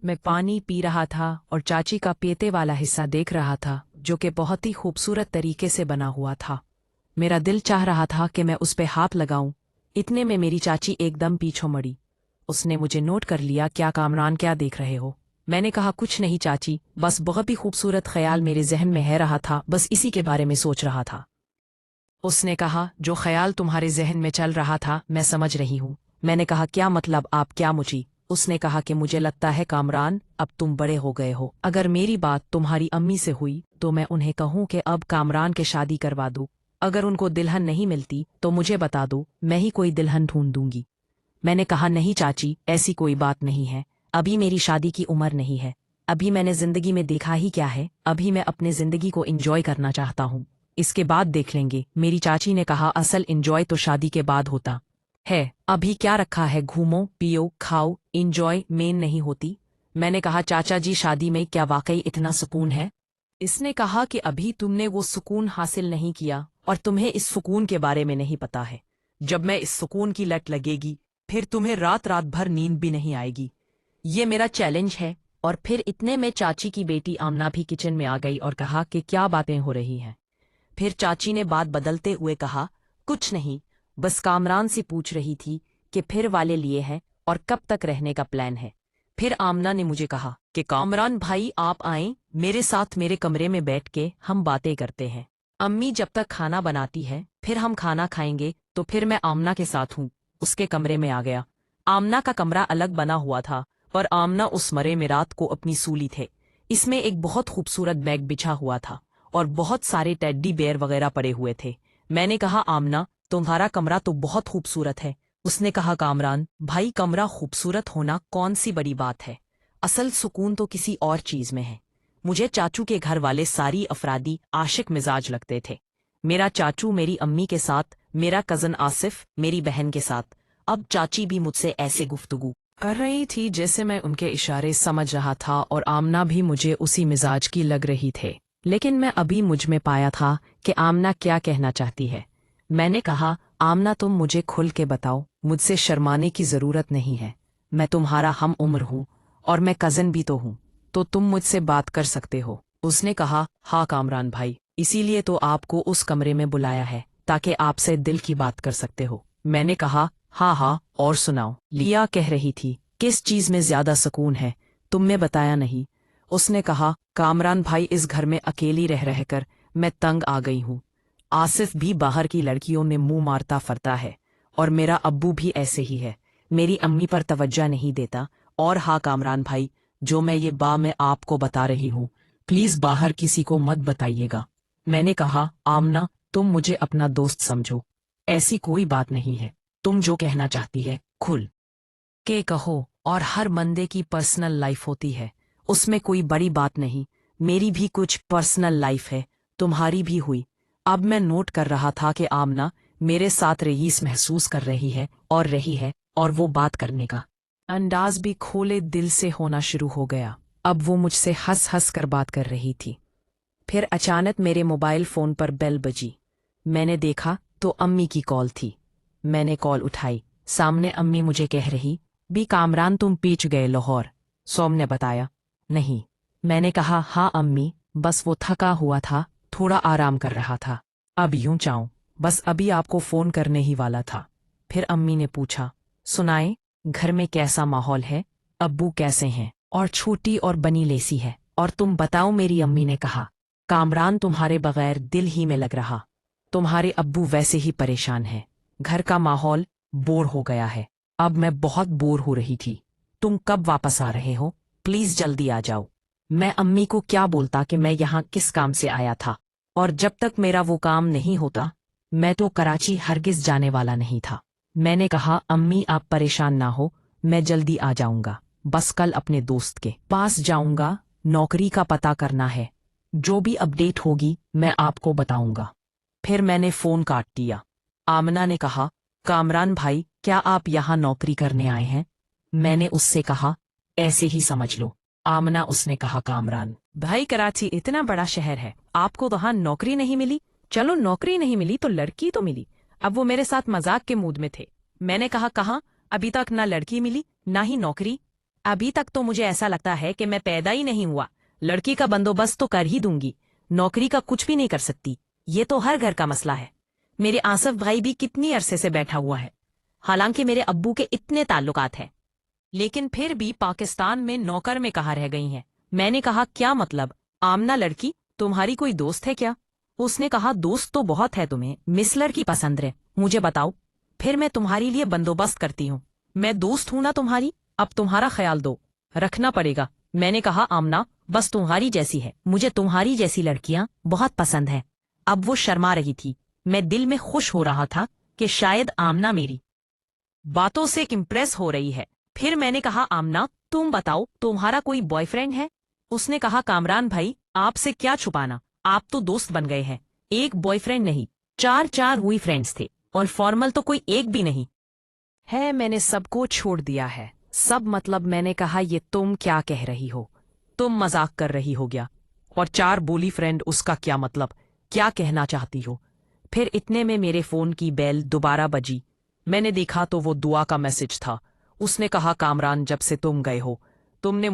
मैं पानी पी रहा था और चाची का पीते वाला हिस्सा देख रहा था, जो कि बहुत ही खूबसूरत तरीके से बना हुआ था। मेरा दिल चाह रहा था कि मैं उस पे हाथ लगाऊं। इतने में मेरी चाची एकदम पीछे मुड़ी। उसने मुझे नोट कर लिया। क्या कामरान, क्या देख रहे हो? मैंने कहा, कुछ नहीं चाची, बस बहुत ही खूबसूरत ख्याल मेरे जहन में है रहा था, बस इसी के बारे में सोच रहा था। उसने कहा, जो ख्याल तुम्हारे जहन में चल रहा था मैं समझ रही हूँ। मैंने कहा, क्या मतलब, आप क्या मुझी? उसने कहा कि मुझे लगता है कामरान, अब तुम बड़े हो गए हो। अगर मेरी बात तुम्हारी अम्मी से हुई तो मैं उन्हें कहूँ कि अब कामरान के शादी करवा दूँ। अगर उनको दुल्हन नहीं मिलती तो मुझे बता दो, मैं ही कोई दुल्हन ढूंढ दूंगी। मैंने कहा, नहीं चाची, ऐसी कोई बात नहीं है। अभी मेरी शादी की उम्र नहीं है। अभी मैंने जिंदगी में देखा ही क्या है। अभी मैं अपने जिंदगी को एंजॉय करना चाहता हूँ। इसके बाद देख लेंगे। मेरी चाची ने कहा, असल एंजॉय तो शादी के बाद होता है। अभी क्या रखा है, घूमो पियो खाओ, एंजॉय मेन नहीं होती। मैंने कहा, चाचा जी, शादी में क्या वाकई इतना सुकून है? इसने कहा कि अभी तुमने वो सुकून हासिल नहीं किया और तुम्हें इस सुकून के बारे में नहीं पता है। जब मैं इस सुकून की लत लगेगी फिर तुम्हें रात रात भर नींद भी नहीं आएगी। ये मेरा चैलेंज है। और फिर इतने में चाची की बेटी आमना भी किचन में आ गई और कहा कि क्या बातें हो रही हैं। फिर चाची ने बात बदलते हुए कहा, कुछ नहीं, बस कामरान से पूछ रही थी कि फिर वाले लिए हैं और कब तक रहने का प्लान है। फिर आमना ने मुझे कहा कि कामरान भाई, आप आएं मेरे साथ, मेरे कमरे में बैठ के हम बातें करते हैं। अम्मी जब तक खाना बनाती है फिर हम खाना खाएंगे। तो फिर मैं आमना के साथ हूँ उसके कमरे में आ गया। आमना का कमरा अलग बना हुआ था और आमना उस मरे में रात को अपनी सूली थे। इसमें एक बहुत खूबसूरत बैग बिछा हुआ था और बहुत सारे टेड्डी बेयर वगैरह पड़े हुए थे। मैंने कहा, आमना, तुम्हारा कमरा तो बहुत खूबसूरत है। उसने कहा, कामरान भाई, कमरा खूबसूरत होना कौन सी बड़ी बात है, असल सुकून तो किसी और चीज में है। मुझे चाचू के घर वाले सारी अफरादी आशिक मिजाज लगते थे। मेरा चाचू मेरी अम्मी के साथ, मेरा कजन आसिफ मेरी बहन के साथ। अब चाची भी मुझसे ऐसे गुफ्तगू कर रही थी जैसे मैं उनके इशारे समझ रहा था और आमना भी मुझे उसी मिजाज की लग रही थे। लेकिन मैं अभी मुझ में पाया था कि आमना क्या कहना चाहती है। मैंने कहा, आमना, तुम मुझे खुल के बताओ, मुझसे शर्माने की जरूरत नहीं है। मैं तुम्हारा हम उम्र हूँ और मैं कजन भी तो हूँ, तो तुम मुझसे बात कर सकते हो। उसने कहा, हाँ कामरान भाई, इसीलिए तो आपको उस कमरे में बुलाया है ताकि आपसे दिल की बात कर सकते हो। मैंने कहा, हाँ हाँ, और सुनाओ। लिया कह रही थी, किस चीज में ज्यादा सुकून है, तुमने बताया नहीं। उसने कहा, कामरान भाई, इस घर में अकेली रह रहकर मैं तंग आ गई हूँ। आसिफ भी बाहर की लड़कियों में मुंह मारता फरता है और मेरा अब्बू भी ऐसे ही है, मेरी अम्मी पर तवज्जो नहीं देता। और हाँ कामरान भाई, जो मैं आपको बता रही हूँ, प्लीज बाहर किसी को मत बताइएगा। मैंने कहा, आमना, तुम मुझे अपना दोस्त समझो, ऐसी कोई बात नहीं है। तुम जो कहना चाहती है खुल के कहो। और हर बंदे की पर्सनल लाइफ होती है, उसमें कोई बड़ी बात नहीं। मेरी भी कुछ पर्सनल लाइफ है, तुम्हारी भी हुई। अब मैं नोट कर रहा था कि आमना मेरे साथ रईस महसूस कर रही है और वो बात करने का अंदाज भी खोले दिल से होना शुरू हो गया। अब वो मुझसे हंस हंस कर बात कर रही थी। फिर अचानक मेरे मोबाइल फोन पर बेल बजी। मैंने देखा तो अम्मी की कॉल थी। मैंने कॉल उठाई। सामने अम्मी मुझे कह रही, बी कामरान, तुम पीछ गए लाहौर? सोम ने बताया। नहीं। मैंने कहा, हाँ अम्मी, बस वो थका हुआ था, थोड़ा आराम कर रहा था। अब यूं चाहूं, बस अभी आपको फोन करने ही वाला था। फिर अम्मी ने पूछा, सुनाए, घर में कैसा माहौल है, अब्बू कैसे हैं, और छोटी और बनी लेसी है, और तुम बताओ? मेरी अम्मी ने कहा, कामरान, तुम्हारे बगैर दिल ही में लग रहा। तुम्हारे अब्बू वैसे ही परेशान हैं। घर का माहौल बोर हो गया है। अब मैं बहुत बोर हो रही थी। तुम कब वापस आ रहे हो? प्लीज जल्दी आ जाओ। मैं अम्मी को क्या बोलता कि मैं यहाँ किस काम से आया था, और जब तक मेरा वो काम नहीं होता मैं तो कराची हरगिज जाने वाला नहीं था। मैंने कहा, अम्मी आप परेशान ना हो, मैं जल्दी आ जाऊंगा। बस कल अपने दोस्त के पास जाऊंगा, नौकरी का पता करना है। जो भी अपडेट होगी मैं आपको बताऊंगा। फिर मैंने फोन काट दिया। आमना ने कहा, कामरान भाई, क्या आप यहाँ नौकरी करने आए हैं? मैंने उससे कहा, ऐसे ही समझ लो। आमना, उसने कहा, कामरान भाई, कराची इतना बड़ा शहर है, आपको वहां नौकरी नहीं मिली? चलो नौकरी नहीं मिली तो लड़की तो मिली। अब वो मेरे साथ मजाक के मूड में थे। मैंने कहा, कहाँ? अभी तक ना लड़की मिली ना ही नौकरी। अभी तक तो मुझे ऐसा लगता है कि मैं पैदा ही नहीं हुआ। लड़की का बंदोबस्त तो कर ही दूंगी, नौकरी का कुछ भी नहीं कर सकती। ये तो हर घर का मसला है। मेरे आसफ भाई भी कितनी अरसे से बैठा हुआ है, हालांकि मेरे अब्बू के इतने ताल्लुकात हैं, लेकिन फिर भी पाकिस्तान में नौकर में कहाँ रह गई हैं। मैंने कहा क्या मतलब? आमना लड़की तुम्हारी कोई दोस्त है क्या? उसने कहा दोस्त तो बहुत है, तुम्हें मिस लड़की पसंद है, मुझे बताओ, फिर मैं तुम्हारी लिए बंदोबस्त करती हूँ। मैं दोस्त हूं ना तुम्हारी, अब तुम्हारा ख्याल दो रखना पड़ेगा। मैंने कहा आमना बस तुम्हारी जैसी है, मुझे तुम्हारी जैसी लड़कियां बहुत पसंद है। अब वो शर्मा रही थी। मैं दिल में खुश हो रहा था कि शायद आमना मेरी बातों से इम्प्रेस हो रही है। फिर मैंने कहा आमना तुम बताओ, तुम्हारा कोई बॉयफ्रेंड है? उसने कहा कामरान भाई आपसे क्या छुपाना, आप तो दोस्त बन गए हैं। एक बॉयफ्रेंड नहीं, चार चार हुई फ्रेंड्स थे, और फॉर्मल तो कोई एक भी नहीं है। मैंने सबको छोड़ दिया है, सब मतलब। मैंने कहा ये तुम क्या कह रही हो, तुम मजाक कर रही हो क्या? और चार बोली फ्रेंड, उसका क्या मतलब, क्या कहना चाहती हो? फिर इतने में मेरे फोन की बेल दोबारा बजी। मैंने देखा तो वो दुआ का मैसेज था। उसने कहा कामरान जब से तुम गए हो, तुमने